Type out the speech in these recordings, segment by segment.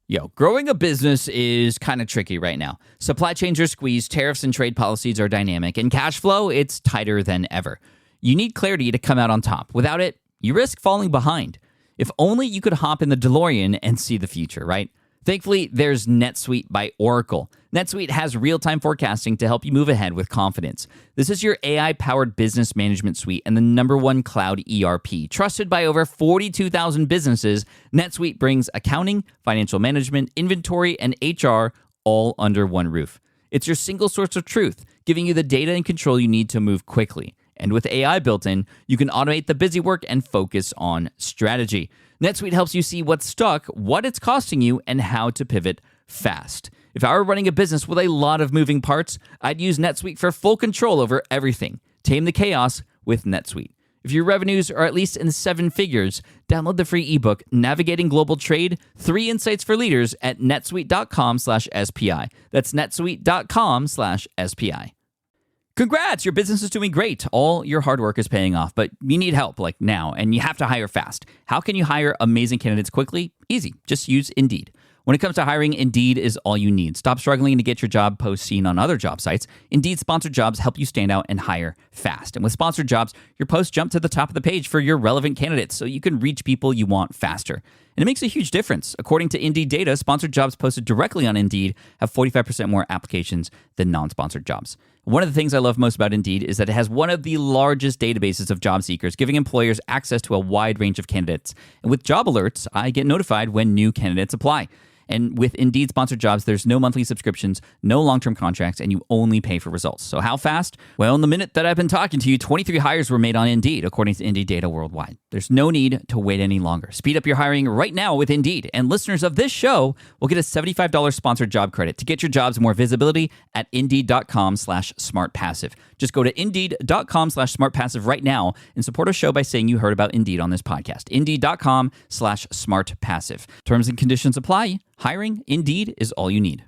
Yo, growing a business is kind of tricky right now. Supply chains are squeezed, tariffs and trade policies are dynamic, and cash flow, it's tighter than ever. You need clarity to come out on top. Without it, you risk falling behind. If only you could hop in the DeLorean and see the future, right? Thankfully, there's NetSuite by Oracle. NetSuite has real-time forecasting to help you move ahead with confidence. This is your AI-powered business management suite and the #1 cloud ERP. Trusted by over 42,000 businesses, NetSuite brings accounting, financial management, inventory, and HR all under one roof. It's your single source of truth, giving you the data and control you need to move quickly. And with AI built in, you can automate the busy work and focus on strategy. NetSuite helps you see what's stuck, what it's costing you, and how to pivot fast. If I were running a business with a lot of moving parts, I'd use NetSuite for full control over everything. Tame the chaos with NetSuite. If your revenues are at least in 7 figures, download the free ebook, Navigating Global Trade, 3 Insights for Leaders at netsuite.com/SPI. That's netsuite.com/SPI. Congrats, your business is doing great. All your hard work is paying off, but you need help like now, and you have to hire fast. How can you hire amazing candidates quickly? Easy, just use Indeed. When it comes to hiring, Indeed is all you need. Stop struggling to get your job post seen on other job sites. Indeed sponsored jobs help you stand out and hire fast. And with sponsored jobs, your posts jump to the top of the page for your relevant candidates so you can reach people you want faster. And it makes a huge difference. According to Indeed data, sponsored jobs posted directly on Indeed have 45% more applications than non-sponsored jobs. One of the things I love most about Indeed is that it has one of the largest databases of job seekers, giving employers access to a wide range of candidates. And with job alerts, I get notified when new candidates apply. And with Indeed sponsored jobs, there's no monthly subscriptions, no long-term contracts, and you only pay for results. So how fast? Well, in the minute that I've been talking to you, 23 hires were made on Indeed, according to Indeed data worldwide. There's no need to wait any longer. Speed up your hiring right now with Indeed. And listeners of this show will get a $75 sponsored job credit to get your jobs more visibility at Indeed.com/SmartPassive. Just go to Indeed.com/SmartPassive right now and support a show by saying you heard about Indeed on this podcast. Indeed.com/SmartPassive. Terms and conditions apply. Hiring, Indeed, is all you need.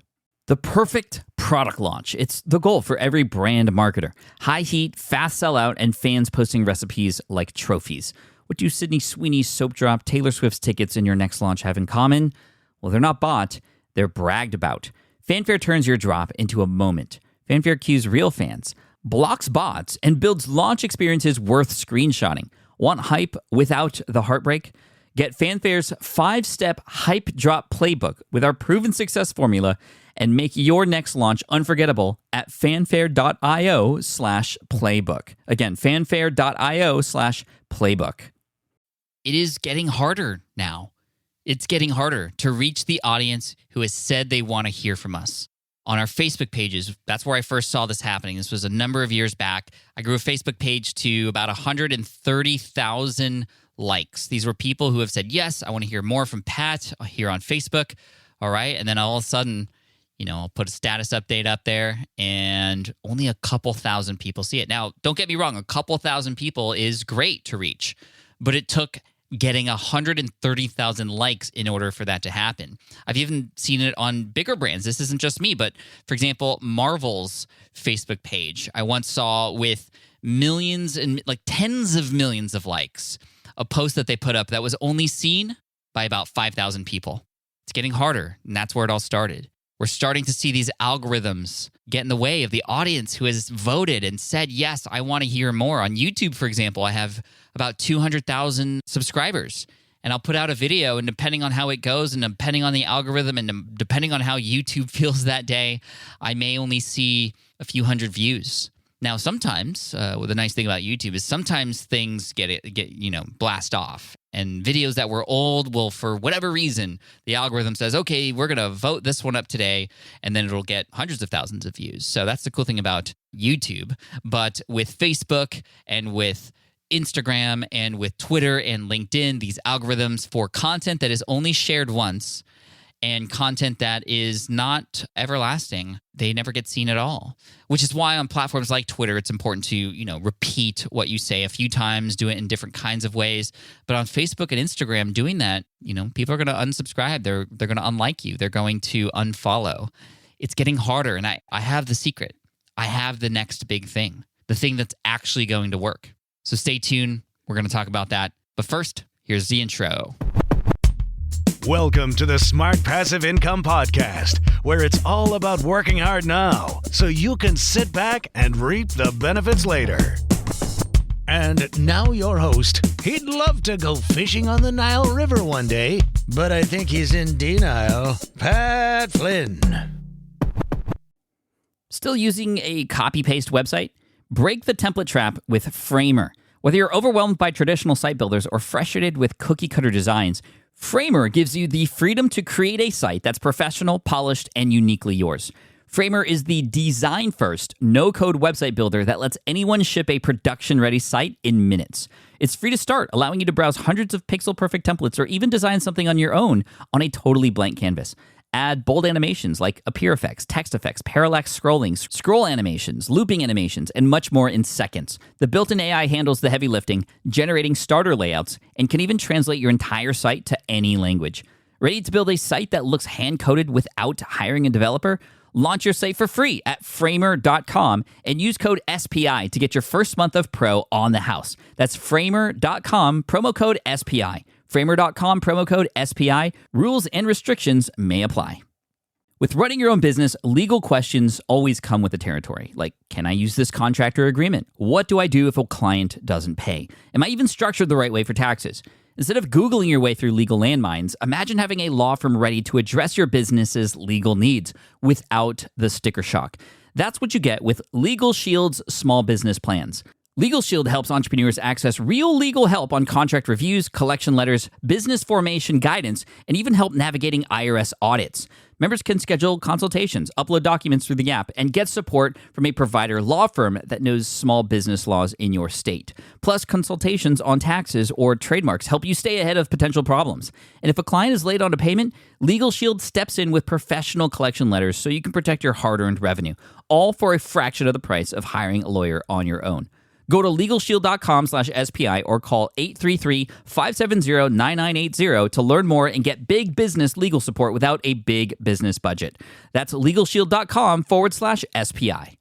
The perfect product launch. It's the goal for every brand marketer. High heat, fast sellout, and fans posting recipes like trophies. What do Sydney Sweeney's soap drop, Taylor Swift's tickets, and your next launch have in common? Well, they're not bought, they're bragged about. Fanfare turns your drop into a moment. Fanfare cues real fans, blocks bots, and builds launch experiences worth screenshotting. Want hype without the heartbreak? Get Fanfare's 5-step hype drop playbook with our proven success formula and make your next launch unforgettable at fanfare.io/playbook. Again, fanfare.io/playbook. It is getting harder now. It's getting harder to reach the audience who has said they want to hear from us. On our Facebook pages, that's where I first saw this happening. This was a number of years back. I grew a Facebook page to about 130,000 likes. These were people who have said, yes, I want to hear more from Pat here on Facebook. All right. And then all of a sudden, I'll put a status update up there and only a couple thousand people see it. Now, don't get me wrong. A couple thousand people is great to reach, but it took getting 130,000 likes in order for that to happen. I've even seen it on bigger brands. This isn't just me, but for example, Marvel's Facebook page, I once saw with millions and like tens of millions of likes, a post that they put up that was only seen by about 5,000 people. It's getting harder, and that's where it all started. We're starting to see these algorithms get in the way of the audience who has voted and said, yes, I want to hear more. On YouTube, for example, I have about 200,000 subscribers, and I'll put out a video, and depending on how it goes and depending on the algorithm and depending on how YouTube feels that day, I may only see a few hundred views. Now, sometimes, the nice thing about YouTube is sometimes things get blast off. And videos that were old will, for whatever reason, the algorithm says, okay, we're going to vote this one up today, and then it'll get hundreds of thousands of views. So that's the cool thing about YouTube. But with Facebook and with Instagram and with Twitter and LinkedIn, these algorithms for content that is only shared once and content that is not everlasting, they never get seen at all. Which is why on platforms like Twitter, it's important to, repeat what you say a few times, do it in different kinds of ways. But on Facebook and Instagram, doing that, people are going to unsubscribe. They're going to unlike you. They're going to unfollow. It's getting harder. And I have the secret. I have the next big thing, the thing that's actually going to work. So stay tuned. We're going to talk about that. But first, here's the intro. Welcome to the Smart Passive Income Podcast, where it's all about working hard now so you can sit back and reap the benefits later. And now your host. He'd love to go fishing on the Nile River one day, but I think he's in denial. Pat Flynn. Still using a copy-paste website? Break the template trap with Framer. Whether you're overwhelmed by traditional site builders or frustrated with cookie-cutter designs, Framer gives you the freedom to create a site that's professional, polished, and uniquely yours. Framer is the design-first, no-code website builder that lets anyone ship a production-ready site in minutes. It's free to start, allowing you to browse hundreds of pixel-perfect templates or even design something on your own on a totally blank canvas. Add bold animations like appear effects, text effects, parallax scrolling, scroll animations, looping animations, and much more in seconds. The built-in AI handles the heavy lifting, generating starter layouts, and can even translate your entire site to any language. Ready to build a site that looks hand-coded without hiring a developer? Launch your site for free at framer.com and use code SPI to get your first month of pro on the house. That's framer.com, promo code SPI. Framer.com, promo code SPI. Rules and restrictions may apply. With running your own business, legal questions always come with the territory. Like, can I use this contract or agreement? What do I do if a client doesn't pay? Am I even structured the right way for taxes? Instead of Googling your way through legal landmines, imagine having a law firm ready to address your business's legal needs without the sticker shock. That's what you get with Legal Shield's small business plans. Legal Shield helps entrepreneurs access real legal help on contract reviews, collection letters, business formation guidance, and even help navigating IRS audits. Members can schedule consultations, upload documents through the app, and get support from a provider law firm that knows small business laws in your state. Plus, consultations on taxes or trademarks help you stay ahead of potential problems. And if a client is late on a payment, Legal Shield steps in with professional collection letters so you can protect your hard-earned revenue, all for a fraction of the price of hiring a lawyer on your own. Go to LegalShield.com/SPI or call 833-570-9980 to learn more and get big business legal support without a big business budget. That's LegalShield.com/SPI.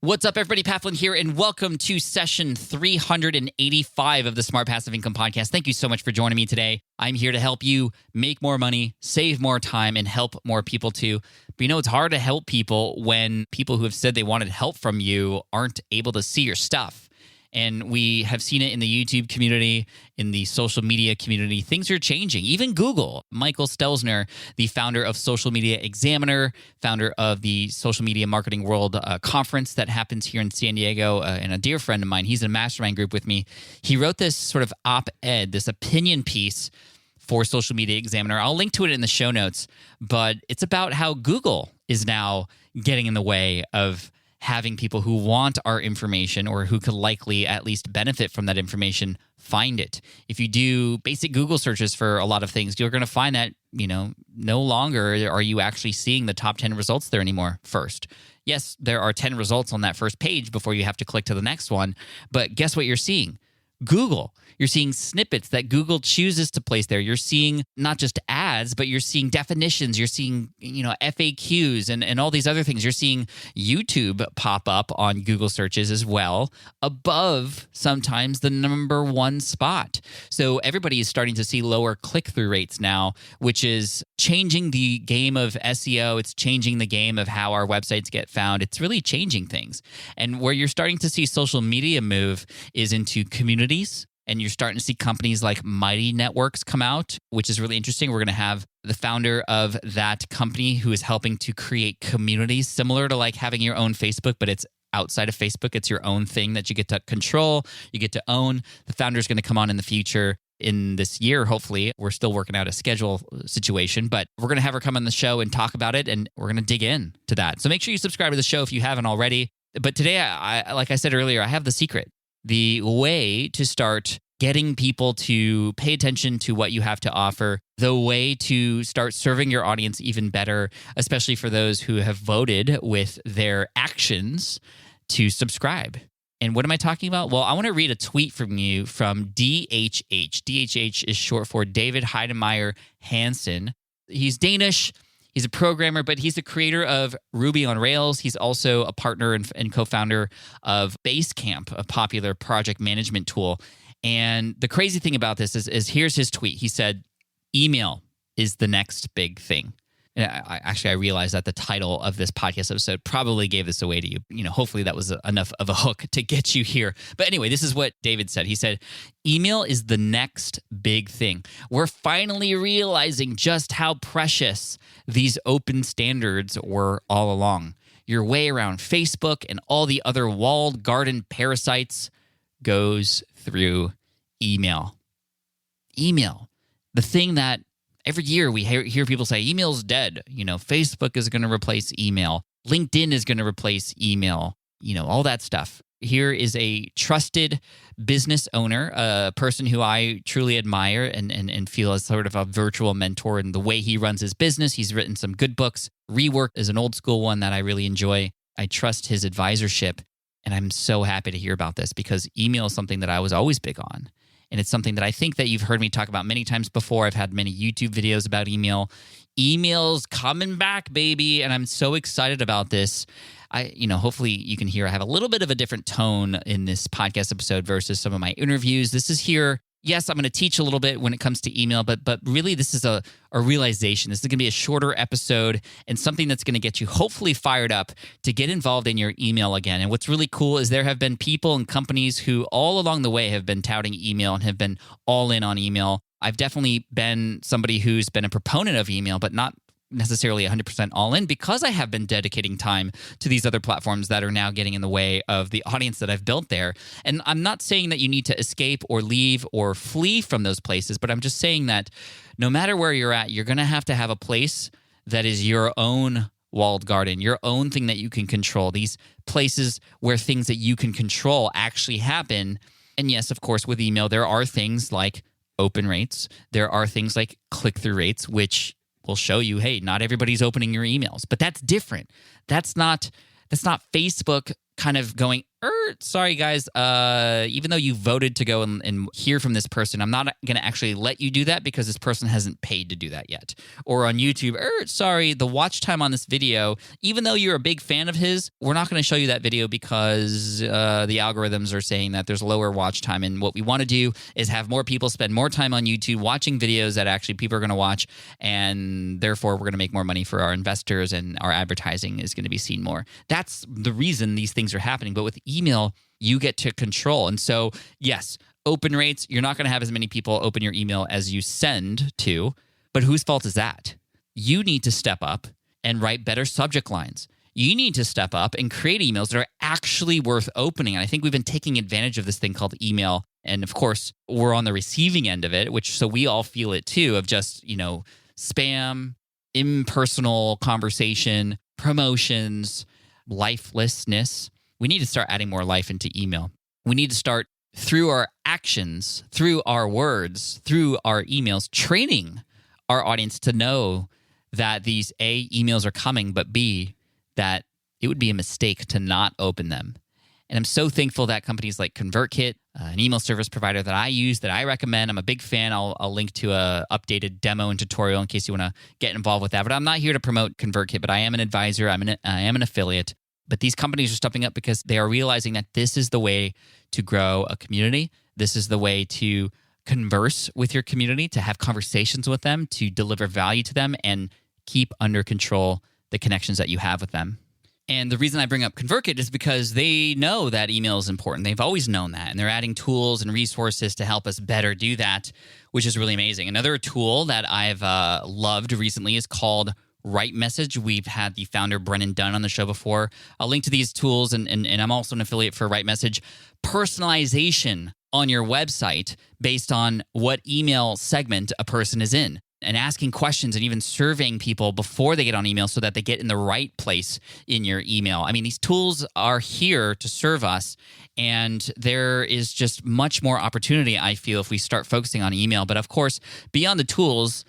What's up, everybody? Pat Flynn here, and welcome to session 385 of the Smart Passive Income Podcast. Thank you so much for joining me today. I'm here to help you make more money, save more time, and help more people too. But you know, it's hard to help people when people who have said they wanted help from you aren't able to see your stuff. And we have seen it in the YouTube community, in the social media community. Things are changing. Even Google. Michael Stelzner, the founder of Social Media Examiner, founder of the Social Media Marketing World Conference that happens here in San Diego, and a dear friend of mine, he's in a mastermind group with me. He wrote this sort of op-ed, this opinion piece for Social Media Examiner. I'll link to it in the show notes, but it's about how Google is now getting in the way of having people who want our information or who could likely at least benefit from that information find it. If you do basic Google searches for a lot of things, you're going to find that, no longer are you actually seeing the top 10 results there anymore first. Yes, there are 10 results on that first page before you have to click to the next one, but guess what you're seeing? Google. You're seeing snippets that Google chooses to place there. You're seeing not just ads, but you're seeing definitions. You're seeing, FAQs and all these other things. You're seeing YouTube pop up on Google searches as well, above sometimes the number one spot. So everybody is starting to see lower click-through rates now, which is changing the game of SEO. It's changing the game of how our websites get found. It's really changing things. And where you're starting to see social media move is into communities. And you're starting to see companies like Mighty Networks come out, which is really interesting. We're going to have the founder of that company who is helping to create communities similar to like having your own Facebook, but it's outside of Facebook. It's your own thing that you get to control, you get to own. The founder is going to come on in the future in this year, hopefully. We're still working out a schedule situation, but we're going to have her come on the show and talk about it, and we're going to dig in to that. So make sure you subscribe to the show if you haven't already. But today, I like I said earlier, I have the secret. The way to start getting people to pay attention to what you have to offer, the way to start serving your audience even better, especially for those who have voted with their actions to subscribe. And what am I talking about? Well, I want to read a tweet from you from DHH. DHH is short for David Heidemeyer Hansen. He's Danish. He's a programmer, but he's the creator of Ruby on Rails. He's also a partner and co-founder of Basecamp, a popular project management tool. And the crazy thing about this is here's his tweet. He said, email, is the next big thing. And I realized that the title of this podcast episode probably gave this away to you. Hopefully that was enough of a hook to get you here. But anyway, this is what David said. He said, email is the next big thing. We're finally realizing just how precious these open standards were all along. Your way around Facebook and all the other walled garden parasites goes through email. Email, the thing that every year we hear people say, email's dead. Facebook is going to replace email. LinkedIn is going to replace email. All that stuff. Here is a trusted business owner, a person who I truly admire and feel as sort of a virtual mentor in the way he runs his business. He's written some good books. Rework is an old school one that I really enjoy. I trust his advisorship, and I'm so happy to hear about this because email is something that I was always big on. And it's something that I think that you've heard me talk about many times before. I've had many YouTube videos about email. Email's coming back, baby. And I'm so excited about this. Hopefully you can hear I have a little bit of a different tone in this podcast episode versus some of my interviews. This is here. Yes, I'm going to teach a little bit when it comes to email, but really this is a realization. This is going to be a shorter episode and something that's going to get you hopefully fired up to get involved in your email again. And what's really cool is there have been people and companies who all along the way have been touting email and have been all in on email. I've definitely been somebody who's been a proponent of email, but not necessarily 100% all in because I have been dedicating time to these other platforms that are now getting in the way of the audience that I've built there. And I'm not saying that you need to escape or leave or flee from those places, but I'm just saying that no matter where you're at, you're going to have a place that is your own walled garden, your own thing that you can control. These places where things that you can control actually happen. And yes, of course, with email, there are things like open rates. There are things like click-through rates, which will show you, hey, not everybody's opening your emails. But that's different. That's not Facebook kind of going, sorry guys, even though you voted to go and hear from this person, I'm not going to actually let you do that because this person hasn't paid to do that yet. Or on YouTube, sorry, the watch time on this video, even though you're a big fan of his, we're not going to show you that video because the algorithms are saying that there's lower watch time. And what we want to do is have more people spend more time on YouTube watching videos that actually people are going to watch. And therefore, we're going to make more money for our investors and our advertising is going to be seen more. That's the reason these things are happening. But with email, you get to control. And so, yes, open rates, you're not going to have as many people open your email as you send to, but whose fault is that? You need to step up and write better subject lines. You need to step up and create emails that are actually worth opening. And I think we've been taking advantage of this thing called email. And of course, we're on the receiving end of it, so we all feel it too, of just, spam, impersonal conversation, promotions, lifelessness. We need to start adding more life into email. We need to start, through our actions, through our words, through our emails, training our audience to know that these A, emails are coming, but B, that it would be a mistake to not open them. And I'm so thankful that companies like ConvertKit, an email service provider that I use, that I recommend, I'm a big fan. I'll link to a updated demo and tutorial in case you want to get involved with that. But I'm not here to promote ConvertKit, but I am an advisor. I am an affiliate. But these companies are stepping up because they are realizing that this is the way to grow a community. This is the way to converse with your community, to have conversations with them, to deliver value to them, and keep under control the connections that you have with them. And the reason I bring up ConvertKit is because they know that email is important. They've always known that, and they're adding tools and resources to help us better do that, which is really amazing. Another tool that I've loved recently is called Right Message. We've had the founder, Brennan Dunn, on the show before. I'll link to these tools, and I'm also an affiliate for Right Message. Personalization on your website based on what email segment a person is in, and asking questions and even surveying people before they get on email so that they get in the right place in your email. I mean, these tools are here to serve us, and there is just much more opportunity, I feel, if we start focusing on email. But of course, beyond the tools,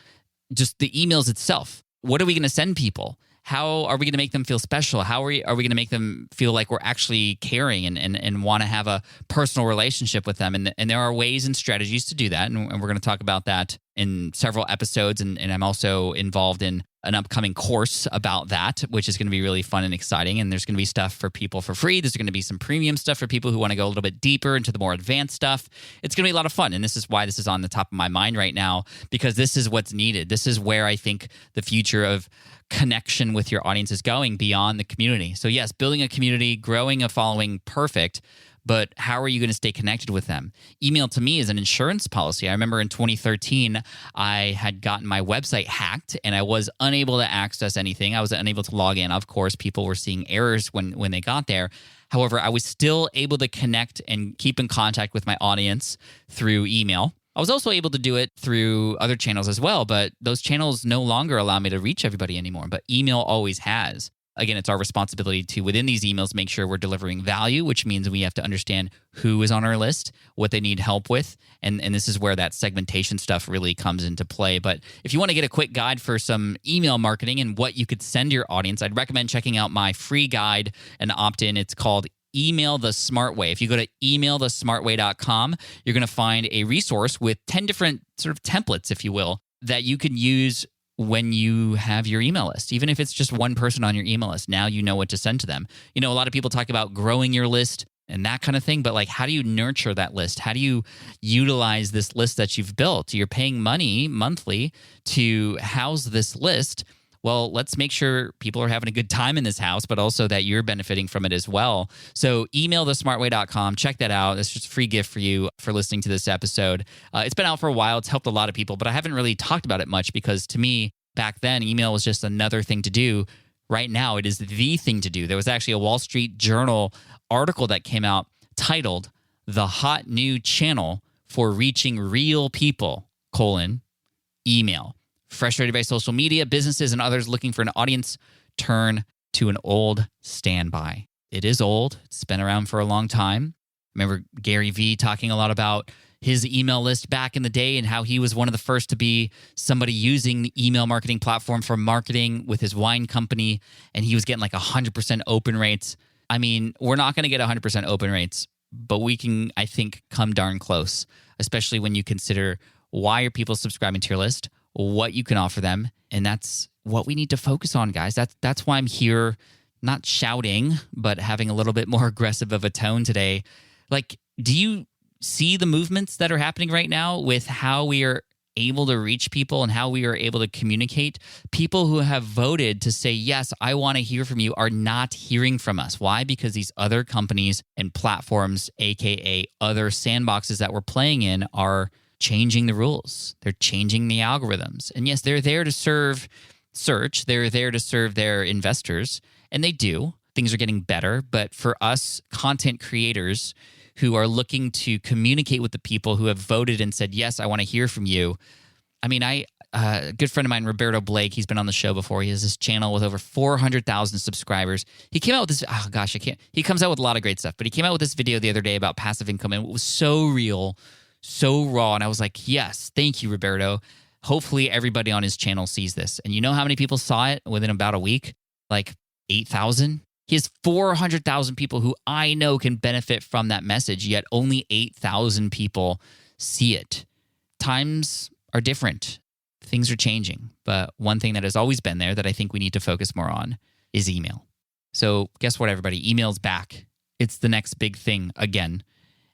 just the emails itself. What are we going to send people? how are we going to make them feel special? How are we going to make them feel like we're actually caring and want to have a personal relationship with them? And there are ways and strategies to do that. And we're going to talk about that in several episodes. And I'm also involved in an upcoming course about that, which is going to be really fun and exciting. And there's going to be stuff for people for free. There's going to be some premium stuff for people who want to go a little bit deeper into the more advanced stuff. It's going to be a lot of fun. And this is why this is on the top of my mind right now, because this is what's needed. This is where I think the future of connection with your audience is going beyond the community. So yes, building a community, growing a following, perfect. But how are you going to stay connected with them? Email to me is an insurance policy. I remember in 2013, I had gotten my website hacked and I was unable to access anything. I was unable to log in. Of course, people were seeing errors when they got there. However, I was still able to connect and keep in contact with my audience through email. I was also able to do it through other channels as well, but those channels no longer allow me to reach everybody anymore. But email always has. Again, it's our responsibility to, within these emails, make sure we're delivering value, which means we have to understand who is on our list, what they need help with, and this is where that segmentation stuff really comes into play. But if you want to get a quick guide for some email marketing and what you could send your audience, I'd recommend checking out my free guide and opt-in. It's called Email the Smart Way. If you go to emailthesmartway.com, you're going to find a resource with 10 different sort of templates, if you will, that you can use when you have your email list. Even if it's just one person on your email list, now you know what to send to them. You know, a lot of people talk about growing your list and that kind of thing, but like, how do you nurture that list? How do you utilize this list that you've built? You're paying money monthly to house this list. Well, let's make sure people are having a good time in this house, but also that you're benefiting from it as well. So emailthesmartway.com, check that out. It's just a free gift for you for listening to this episode. It's been out for a while. It's helped a lot of people, but I haven't really talked about it much because to me, back then, email was just another thing to do. Right now, it is the thing to do. There was actually a Wall Street Journal article that came out titled, "The Hot New Channel for Reaching Real People, email. Frustrated by social media, businesses and others looking for an audience turn to an old standby." It is old. It's been around for a long time. Remember Gary Vee talking a lot about his email list back in the day and how he was one of the first to be somebody using the email marketing platform for marketing with his wine company, and he was getting like 100% open rates. I mean, we're not going to get 100% open rates, but we can, I think, come darn close, especially when you consider why are people subscribing to your list, what you can offer them, and that's what we need to focus on, guys. That's why I'm here, not shouting, but having a little bit more aggressive of a tone today. Like, do you see the movements that are happening right now with how we are able to reach people and how we are able to communicate? People who have voted to say, yes, I want to hear from you, are not hearing from us. Why? Because these other companies and platforms, aka other sandboxes that we're playing in, are changing the rules. They're changing the algorithms. And yes, they're there to serve search. They're there to serve their investors. And they do. Things are getting better. But for us content creators who are looking to communicate with the people who have voted and said, yes, I want to hear from you. I mean, a good friend of mine, Roberto Blake, he's been on the show before. He has this channel with over 400,000 subscribers. He came out with this, he comes out with a lot of great stuff, but he came out with this video the other day about passive income, and it was so real, so raw. And I was like, yes, thank you, Roberto. Hopefully everybody on his channel sees this. And you know how many people saw it within about a week? Like 8,000? He has 400,000 people who I know can benefit from that message, yet only 8,000 people see it. Times are different. Things are changing. But one thing that has always been there that I think we need to focus more on is email. So guess what, everybody? Email's back. It's the next big thing again.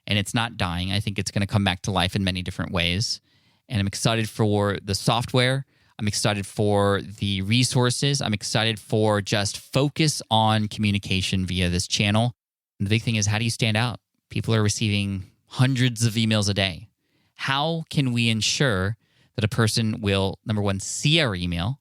And it's not dying. I think it's going to come back to life in many different ways. And I'm excited for the software. I'm excited for the resources. I'm excited for just focus on communication via this channel. And the big thing is, how do you stand out? People are receiving hundreds of emails a day. How can we ensure that a person will, number one, see our email?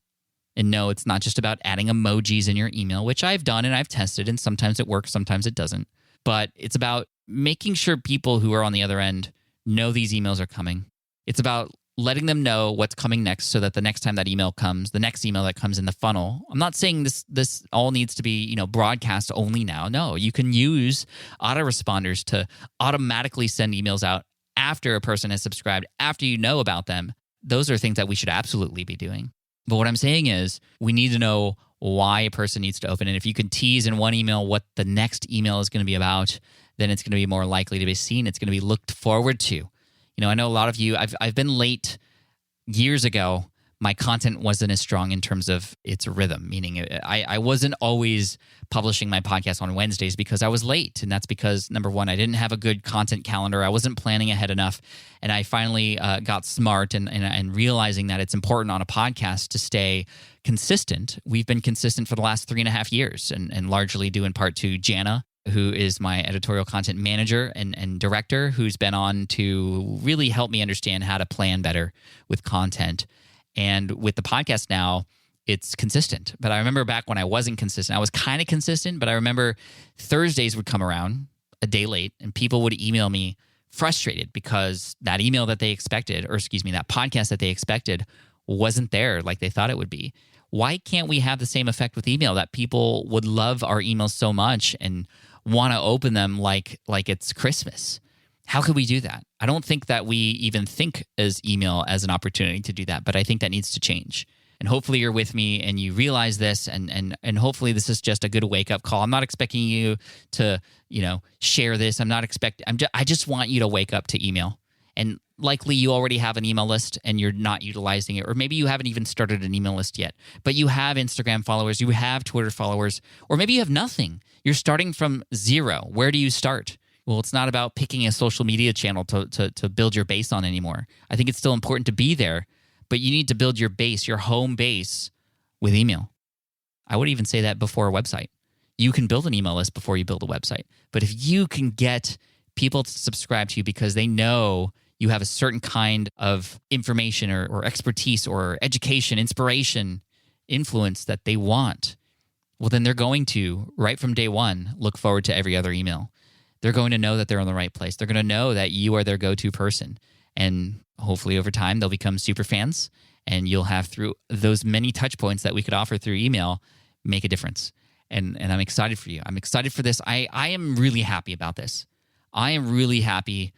And no, it's not just about adding emojis in your email, which I've done and I've tested, and sometimes it works, sometimes it doesn't. But it's about making sure people who are on the other end know these emails are coming. It's about letting them know what's coming next so that the next time that email comes, the next email that comes in the funnel. I'm not saying this all needs to be, broadcast only now. No, you can use autoresponders to automatically send emails out after a person has subscribed, after you know about them. Those are things that we should absolutely be doing. But what I'm saying is we need to know why a person needs to open it. If you can tease in one email what the next email is going to be about, then it's going to be more likely to be seen. It's going to be looked forward to. I know a lot of you, I've been late years ago. My content wasn't as strong in terms of its rhythm, meaning I wasn't always publishing my podcast on Wednesdays because I was late. And that's because, number one, I didn't have a good content calendar. I wasn't planning ahead enough. And I finally got smart and realizing that it's important on a podcast to stay consistent. We've been consistent for the last 3.5 years and largely due in part to Jana, who is my editorial content manager and director, who's been on to really help me understand how to plan better with content. And with the podcast now, it's consistent. But I remember back when I wasn't consistent, I was kind of consistent, but I remember Thursdays would come around a day late and people would email me frustrated because that email that they expected, that podcast that they expected wasn't there like they thought it would be. Why can't we have the same effect with email, that people would love our emails so much and want to open them like it's Christmas? How could we do that? I don't think that we even think as email as an opportunity to do that, but I think that needs to change. And hopefully you're with me and you realize this, and hopefully this is just a good wake-up call. I'm not expecting you to, share this. I just want you to wake up to email. And likely you already have an email list and you're not utilizing it, or maybe you haven't even started an email list yet, but you have Instagram followers, you have Twitter followers, or maybe you have nothing. You're starting from zero. Where do you start? Well, it's not about picking a social media channel to build your base on anymore. I think it's still important to be there, but you need to build your base, your home base, with email. I would even say that before a website. You can build an email list before you build a website. But if you can get people to subscribe to you because they know you have a certain kind of information or expertise or education, inspiration, influence that they want, well, then they're going to, right from day one, look forward to every other email. They're going to know that they're in the right place. They're going to know that you are their go-to person. And hopefully over time, they'll become super fans. And you'll have, through those many touch points that we could offer through email, make a difference. And I'm excited for you. I'm excited for this. I am really happy about this. I am really happy,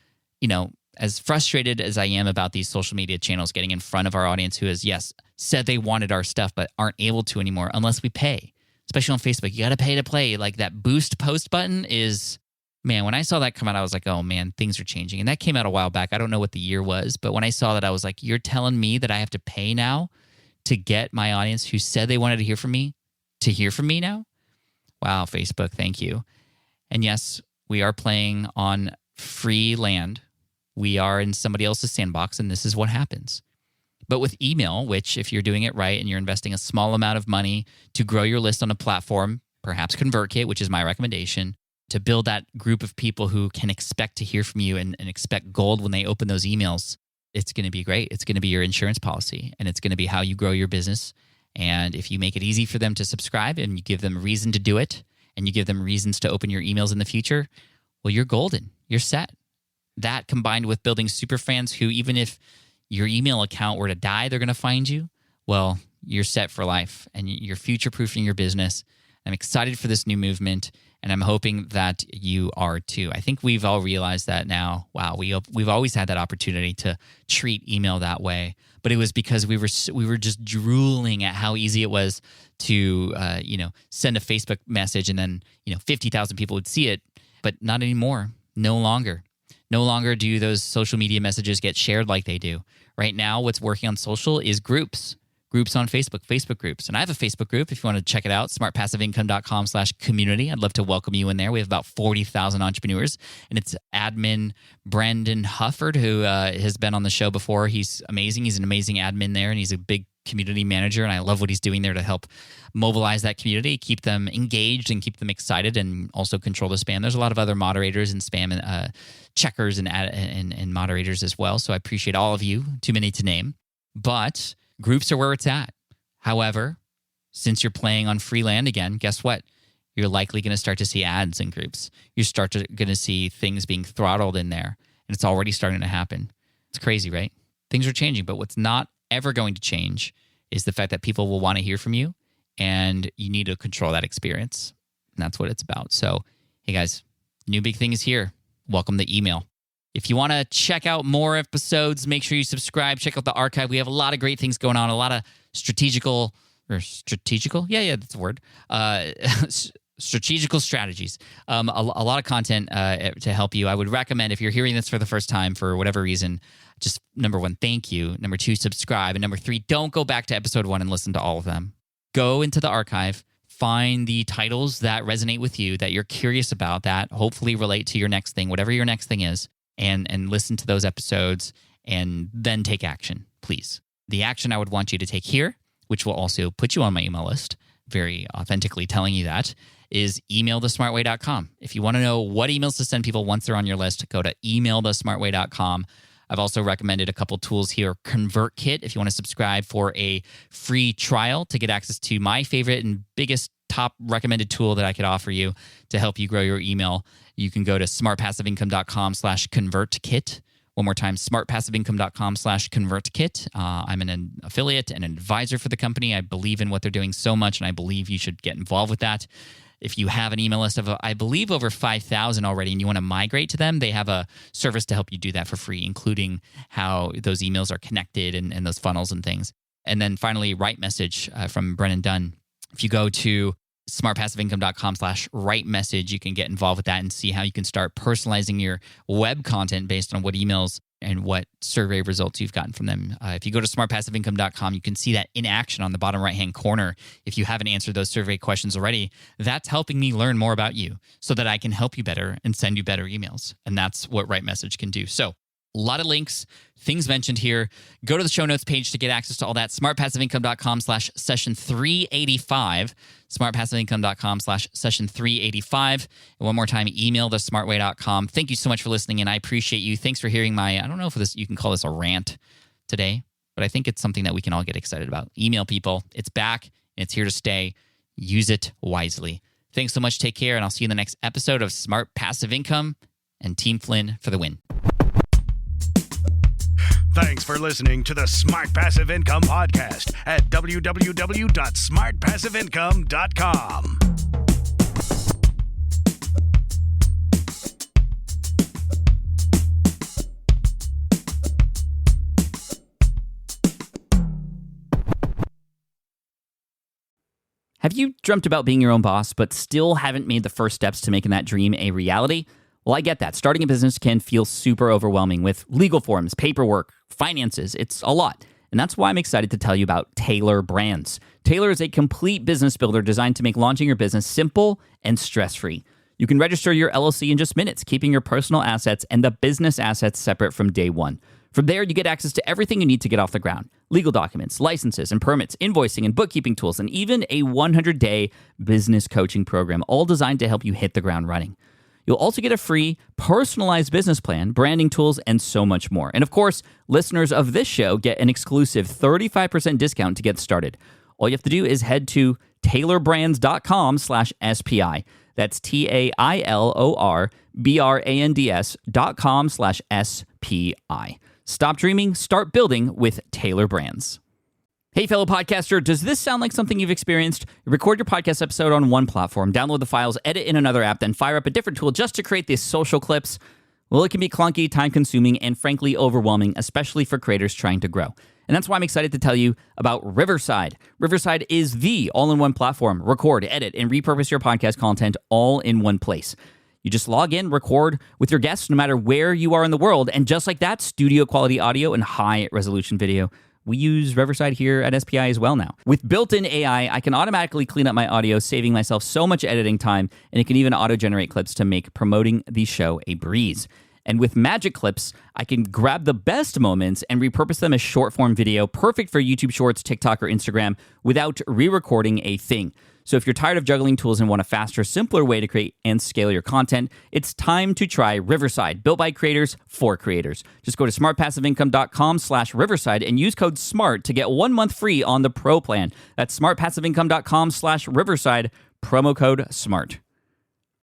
as frustrated as I am about these social media channels getting in front of our audience who has, yes, said they wanted our stuff, but aren't able to anymore unless we pay. Especially on Facebook. You got to pay to play. Like that boost post button is... Man, when I saw that come out, I was like, oh man, things are changing. And that came out a while back. I don't know what the year was, but when I saw that, I was like, you're telling me that I have to pay now to get my audience who said they wanted to hear from me now? Wow, Facebook, thank you. And yes, we are playing on free land. We are in somebody else's sandbox, and this is what happens. But with email, which if you're doing it right and you're investing a small amount of money to grow your list on a platform, perhaps ConvertKit, which is my recommendation, to build that group of people who can expect to hear from you and expect gold when they open those emails, it's going to be great. It's going to be your insurance policy, and it's going to be how you grow your business. And if you make it easy for them to subscribe and you give them a reason to do it, and you give them reasons to open your emails in the future, well, you're golden. You're set. That combined with building super fans who, even if your email account were to die, they're going to find you, well, you're set for life and you're future-proofing your business. I'm excited for this new movement, and I'm hoping that you are too. I think we've all realized that now. Wow, we've always had that opportunity to treat email that way, but it was because we were just drooling at how easy it was to send a Facebook message and then 50,000 people would see it, but not anymore. No longer. No longer do those social media messages get shared like they do. Right now, what's working on social is groups on Facebook groups. And I have a Facebook group if you want to check it out, smartpassiveincome.com/community. I'd love to welcome you in there. We have about 40,000 entrepreneurs, and it's admin Brandon Hufford, who has been on the show before. He's amazing. He's an amazing admin there, and he's a big community manager, and I love what he's doing there to help mobilize that community, keep them engaged and keep them excited, and also control the spam. There's a lot of other moderators and spam checkers and moderators as well, so I appreciate all of you. Too many to name. But groups are where it's at. However, since you're playing on free land again, guess what? You're likely going to start to see ads in groups. You're going to see things being throttled in there, and it's already starting to happen. It's crazy, right? Things are changing, but what's not ever going to change is the fact that people will want to hear from you, and you need to control that experience. And that's what it's about. So, hey guys, new big thing is here. Welcome to email. If you want to check out more episodes, make sure you subscribe. Check out the archive. We have a lot of great things going on, a lot of strategical or strategical. Yeah, that's a word. Strategical strategies. A lot of content to help you. I would recommend, if you're hearing this for the first time for whatever reason, just number 1, thank you. Number 2, subscribe. And number 3, don't go back to episode 1 and listen to all of them. Go into the archive, find the titles that resonate with you, that you're curious about, that hopefully relate to your next thing, whatever your next thing is, and listen to those episodes and then take action, please. The action I would want you to take here, which will also put you on my email list, very authentically telling you that, is emailthesmartway.com. If you want to know what emails to send people once they're on your list, go to emailthesmartway.com. I've also recommended a couple tools here. ConvertKit, if you want to subscribe for a free trial to get access to my favorite and biggest top recommended tool that I could offer you to help you grow your email, you can go to smartpassiveincome.com/ConvertKit. One more time, smartpassiveincome.com/ConvertKit. I'm an affiliate and an advisor for the company. I believe in what they're doing so much, and I believe you should get involved with that. If you have an email list of, I believe, over 5,000 already, and you want to migrate to them, they have a service to help you do that for free, including how those emails are connected and those funnels and things. And then finally, Write Message from Brennan Dunn. If you go to smartpassiveincome.com/write message, you can get involved with that and see how you can start personalizing your web content based on what emails and what survey results you've gotten from them. If you go to smartpassiveincome.com, you can see that in action on the bottom right-hand corner. If you haven't answered those survey questions already, that's helping me learn more about you so that I can help you better and send you better emails. And that's what Write Message can do. So a lot of links, things mentioned here. Go to the show notes page to get access to all that. smartpassiveincome.com/session385. smartpassiveincome.com/session385. And one more time, emailthesmartway.com. Thank you so much for listening, and I appreciate you. Thanks for hearing my, I don't know if you can call this a rant today, but I think it's something that we can all get excited about. Email people. It's back, and it's here to stay. Use it wisely. Thanks so much. Take care, and I'll see you in the next episode of Smart Passive Income, and Team Flynn for the win. Thanks for listening to the Smart Passive Income Podcast at www.smartpassiveincome.com. Have you dreamt about being your own boss, but still haven't made the first steps to making that dream a reality? Well, I get that. Starting a business can feel super overwhelming with legal forms, paperwork, finances. It's a lot. And that's why I'm excited to tell you about Taylor Brands. Taylor is a complete business builder designed to make launching your business simple and stress-free. You can register your LLC in just minutes, keeping your personal assets and the business assets separate from day one. From there, you get access to everything you need to get off the ground. Legal documents, licenses and permits, invoicing and bookkeeping tools, and even a 100-day business coaching program, all designed to help you hit the ground running. You'll also get a free, personalized business plan, branding tools, and so much more. And of course, listeners of this show get an exclusive 35% discount to get started. All you have to do is head to taylorbrands.com/SPI. That's TAILORBRANDS.com/SPI. Stop dreaming, start building with Taylor Brands. Hey, fellow podcaster, does this sound like something you've experienced? You record your podcast episode on one platform, download the files, edit in another app, then fire up a different tool just to create these social clips? Well, it can be clunky, time-consuming, and frankly overwhelming, especially for creators trying to grow. And that's why I'm excited to tell you about Riverside. Riverside is the all-in-one platform. Record, edit, and repurpose your podcast content all in one place. You just log in, record with your guests no matter where you are in the world, and just like that, studio-quality audio and high-resolution video. We use Riverside here at SPI as well now. With built-in AI, I can automatically clean up my audio, saving myself so much editing time, and it can even auto-generate clips to make promoting the show a breeze. And with Magic Clips, I can grab the best moments and repurpose them as short-form video, perfect for YouTube Shorts, TikTok, or Instagram, without re-recording a thing. So if you're tired of juggling tools and want a faster, simpler way to create and scale your content, it's time to try Riverside, built by creators for creators. Just go to smartpassiveincome.com/Riverside and use code SMART to get 1 month free on the Pro plan. That's smartpassiveincome.com/Riverside, promo code SMART.